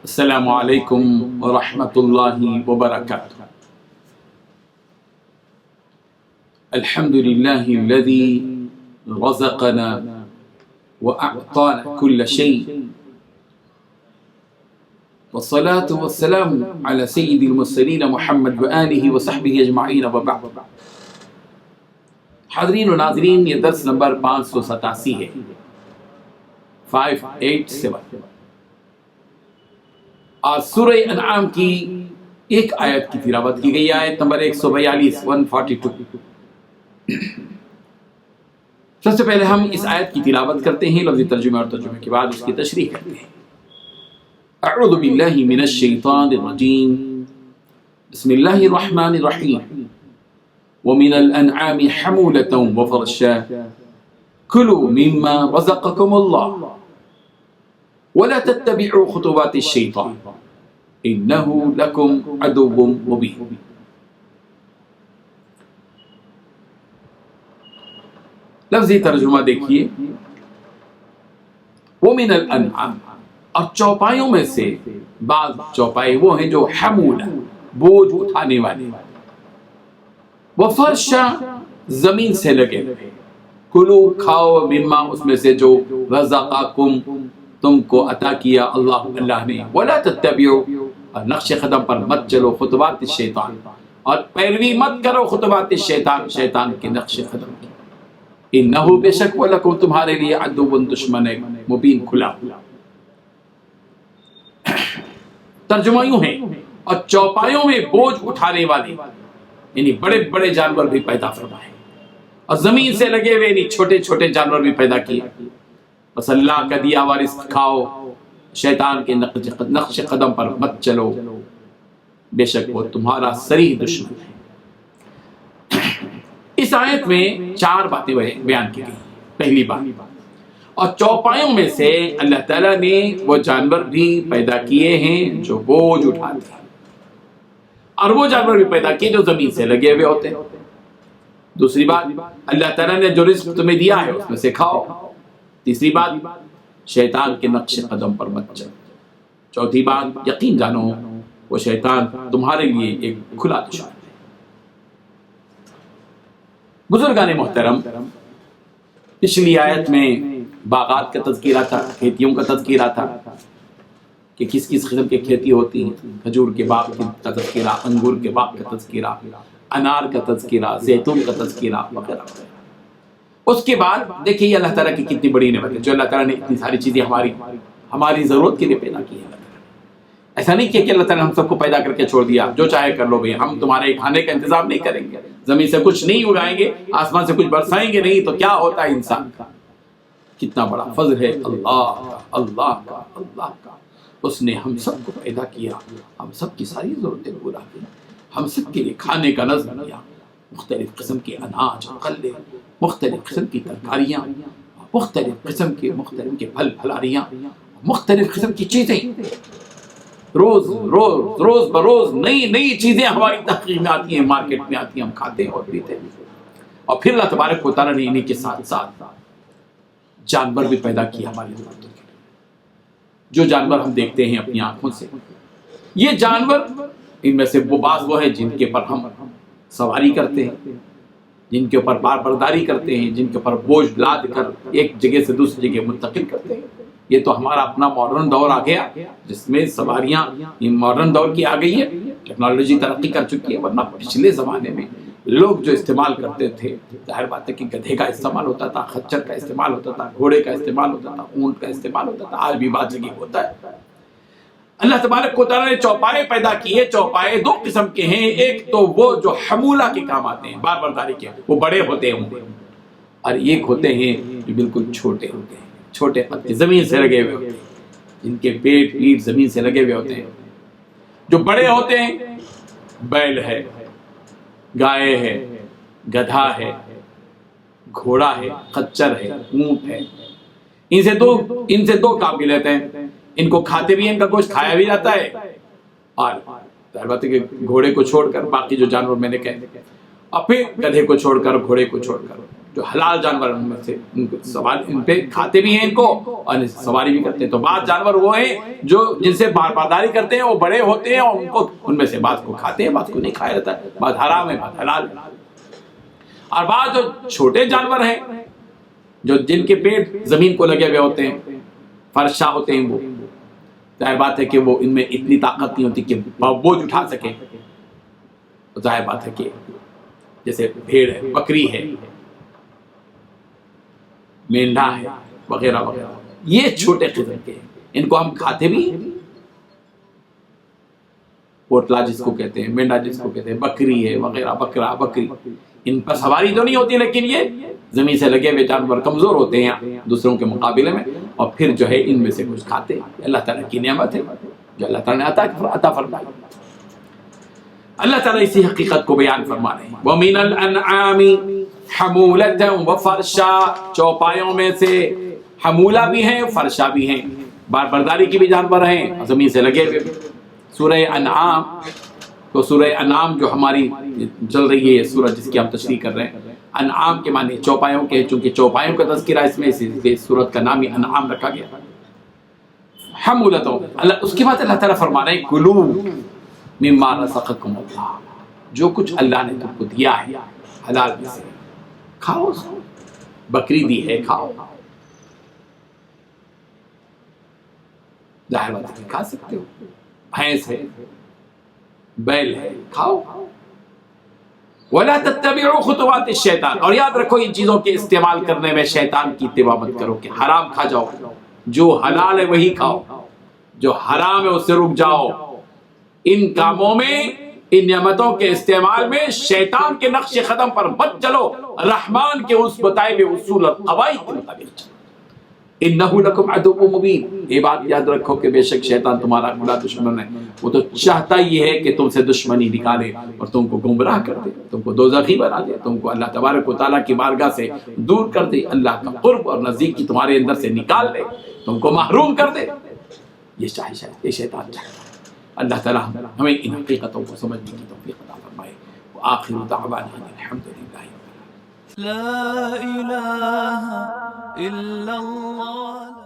السلام علیکم ورحمۃ اللہ وبرکاتہ۔ الحمد للہ الذی رزقنا وأعطانا كل شيء والصلاة والسلام على سيد المرسلين محمد وآلہ وصحبہ اجمعین وبعد۔ حاضرین و ناظرین، یہ درس نمبر 587 ہے، 587۔ آج سورہ انعام کی ایک آیت کی تلاوت کی گئی، آیت نمبر 142 142۔ سب سے پہلے ہم اس آیت کی تلاوت کرتے ہیں، لفظی ترجمہ اور ترجمے کے بعد اس کی تشریح کرتے ہیں۔ اعوذ باللہ من الشیطان الرجیم، بسم اللہ الرحمن الرحیم۔ ومن الانعام حمولة وفرشا كلوا مما رزقكم الله ولا تتبعوا خطوات الشيطان إنه لكم عدو مبين۔ لفظی ترجمہ دیکھیے، ومن الانعام، اور چوپایوں میں سے بعض چوپائے وہ ہیں جو حمولہ، بوجھ اٹھانے والے، وفرشا، زمین سے لگے ہوئے، کلو، کھاؤ، مما، اس میں سے جو رزقکم، تم کو عطا کیا اللہ نے، ولا تتبعوا، اور نقش قدم پر مت چلو، خطوات الشیطان، اور پیروی مت کرو خطوات الشیطان، شیطان کے نقش قدم کی، انہو، بے شک، ولکم، تمہارے لیے، عدو، دشمن ہے، مبین، کھلا ہوا۔ ترجمہ یوں ہے، اور چوپایوں میں بوجھ اٹھانے والے، یعنی بڑے بڑے جانور بھی پیدا فرمائے، اور زمین سے لگے ہوئے یعنی چھوٹے چھوٹے جانور بھی پیدا کیے، بس اللہ کا دیا ہوا رزق کھاؤ، شیطان کے نقش قدم پر مت چلو، بے شک وہ تمہارا صریح دشمن ہے۔ اس آیت میں 4 باتیں بیان کی گئی۔ پہلی بات، اور چوپایوں میں سے اللہ تعالیٰ نے وہ جانور بھی پیدا کیے ہیں جو بوجھ اٹھاتے ہیں، اور وہ جانور بھی پیدا کیے جو زمین سے لگے ہوئے ہوتے ہیں۔ دوسری بات، اللہ تعالیٰ نے جو رزق تمہیں دیا ہے اس میں سے کھاؤ۔ تیسری بات، شیطان کے نقش قدم پر مت چلو۔ چوتھی بات، یقین جانو وہ شیطان تمہارے لیے ایک کھلا دشمن ہے۔ بزرگان محترم، پچھلی آیت میں باغات کا تذکرہ تھا، کھیتیوں کا تذکرہ تھا کہ کس کس قسم کی کھیتی ہوتی ہے، کھجور کے باغ کا تذکرہ، انگور کے باغ کا تذکرہ، انار کا تذکرہ، زیتون کا تذکرہ وغیرہ وغیرہ۔ اس کے بعد دیکھیے اللہ تعالیٰ کی کتنی بڑی نعمت ہے، جو اللہ تعالیٰ نے اتنی ساری چیزیں ہماری ضرورت کے لیے پیدا کی ہے۔ اللہ تعالیٰ نے ایسا نہیں کیا کہ اللہ تعالیٰ نے ہم سب کو پیدا کر کے چھوڑ دیا، جو چاہے کر لو بھائی، ہم تمہارے کھانے کا انتظام نہیں کریں گے، زمین سے کچھ نہیں اگائیں گے، آسمان سے کچھ برسائیں گے نہیں، تو کیا ہوتا ہے انسان کا؟ کتنا بڑا فضل ہے اللہ کا، اللہ کا، اللہ کا۔ اس نے ہم سب کو پیدا کیا، ہم سب کی ساری ضرورتیں پورا کی، ہم سب کے لیے کھانے کا نظم کیا، مختلف قسم کے اناج، غلے، مختلف قسم کی ترکاریاں، مختلف قسم کے پھل پھلاریاں، مختلف قسم کی چیزیں، روز بروز نئی چیزیں ہماری تحقیق میں آتی ہیں، مارکیٹ میں آتی ہیں، ہم کھاتے ہیں اور پیتے ہیں۔ اور پھر اللہ تبارک و تعالیٰ نے انہی کے ساتھ ساتھ جانور بھی پیدا کیا ہماری ضرورتوں کے لیے، جو جانور ہم دیکھتے ہیں اپنی آنکھوں سے۔ یہ جانور، ان میں سے وہ بعض وہ ہیں جن کے اوپر ہم سواری کرتے ہیں، جن کے اوپر بار برداری کرتے ہیں، جن کے اوپر بوجھ لاد کر ایک جگہ سے دوسری جگہ منتقل کرتے ہیں۔ یہ تو ہمارا اپنا ماڈرن دور آ گیا، جس میں سواریاں یہ ماڈرن دور کی آ گئی ہے، ٹیکنالوجی ترقی کر چکی ہے، ورنہ پچھلے زمانے میں لوگ جو استعمال کرتے تھے، ظاہر بات ہے کہ گدھے کا استعمال ہوتا تھا، خچر کا استعمال ہوتا تھا، گھوڑے کا استعمال ہوتا تھا، اونٹ کا استعمال ہوتا تھا، آج بھی بعض جگہ ہوتا ہے۔ اللہ تبارک و تعالیٰ نے چوپائے پیدا کیے۔ چوپائے 2 قسم کے ہیں، ایک تو وہ جو حمولہ کے کام آتے ہیں، بار برداری کے، وہ بڑے ہوتے ہیں، اور ایک ہوتے ہیں جو بالکل چھوٹے ہوتے ہیں، چھوٹے پتے زمین سے لگے ہوئے ہوتے ہیں، جن کے پیٹ زمین سے لگے ہوئے ہوتے ہیں۔ جو بڑے ہوتے ہیں، بیل ہے، گائے ہے، گدھا ہے، گھوڑا ہے، خچر ہے، اونٹ ہے۔ ان سے دو کام بھی لیتے ہیں، ان کو کھاتے بھی ہیں، ان کا گوشت کھایا بھی جاتا ہے، اور ظاہر بات ہے کہ گھوڑے کو چھوڑ کر باقی جو جانور میں نے کہے، اور پھر گدھے کو چھوڑ کر، گھوڑے کو چھوڑ کر جو حلال جانور ان میں سے ان پہ کھاتے بھی ہیں ان کو اور سواری بھی کرتے ہیں. تو بعض جانور وہ ہیں جو جن سے برداری کرتے ہیں، وہ بڑے ہوتے ہیں اور ان کو ان میں سے بعض کو کھاتے ہیں، بعض کو نہیں کھایا جاتا ہے، بعض حرام ہے بعض حلال ہے. اور بعض جو چھوٹے جانور ہیں جو جن کے پیٹ زمین کو لگے ہوئے ہوتے ہیں، فرشا ہوتے ہیں، وہ ظاہر بات ہے کہ وہ ان میں اتنی طاقت نہیں ہوتی کہ بوجھ اٹھا سکیں. تو ظاہر بات ہے کہ جیسے بھیڑ ہے، بکری ہے، مینڈا ہے وغیرہ وغیرہ، یہ چھوٹے قسم کے ہیں، ان کو ہم کھاتے بھی ہیں. پوٹلا جس کو کہتے ہیں، مینڈا جس کو کہتے ہیں، بکری ہے وغیرہ، بکرا بکری، ان پر سواری تو نہیں ہوتی، لیکن یہ زمین سے لگے ہوئے جانور کمزور ہوتے ہیں دوسروں کے مقابلے میں، اور پھر جو ہے ان میں سے کچھ کھاتے ہیں. اللہ تعالیٰ کی نعمت ہے جو اللہ تعالیٰ نے عطا فرمائی. اللہ تعالیٰ اسی حقیقت کو بیان فرما رہے ہیں. وَمِنَ الْأَنْعَامِ حَمُولَةً وَفَرْشًا، چوپایوں میں سے حمولہ بھی ہیں، فرشا بھی ہیں، برداری کی بھی جانور ہیں زمین سے لگے ہوئے. سورہ انعام، تو سورہ انعام جو ہماری چل رہی ہے سورہ جس کی ہم تشریح کر رہے ہیں، انعام کے معنی چوپایوں کے، چونکہ چوپایوں کا تذکرہ اس میں اس سورت کا نام ہی انعام رکھا گیا. حمولتوں، اس کے بعد اللہ تعالیٰ فرما رہے ہیں کلو مما رزقکم اللہ، جو کچھ اللہ نے تم کو دیا ہے حلال میں سے کھاؤ. بکری دی ہے کھاؤ، ظاہر بات ہے کھا سکتے ہو. بھینس ہے، بیل ہے، کھاؤ. وَلَا تَتَّبِعُوا خُطُوَاتِ الشَّيْطَانِ، اور یاد رکھو ان چیزوں کے استعمال کرنے میں شیطان کی اتباع مت کرو کہ حرام کھا جاؤ. جو حلال ہے وہی کھاؤ، جو حرام ہے اس سے رک جاؤ. ان کاموں میں، ان نعمتوں کے استعمال میں شیطان کے نقش قدم پر مت چلو، رحمان کے اس بتائے ہوئے اصول اور قواعد کے مطابق چلو. انہ لکم عدو مبین، یہ بات یاد رکھو کہ بے شک شیطان تمہارا کھلا دشمن ہے. وہ تو چاہتا یہ ہے کہ تم سے دشمنی نکالے اور تم کو گمراہ کر دے، تم کو دوزخی بنا دے، تم کو اللہ تبارک و تعالیٰ کی بارگاہ سے دور کر دے، اللہ کا قرب اور نزدیکی تمہارے اندر سے نکال دے، تم کو محروم کر دے. یہ شیطان چاہتا ہے. اللہ تعالیٰ ہمیں ان حقیقتوں کو سمجھنے کی توفیق عطا فرمائے. وآخر دعوانا الحمدللہ. لا إله إلا الله.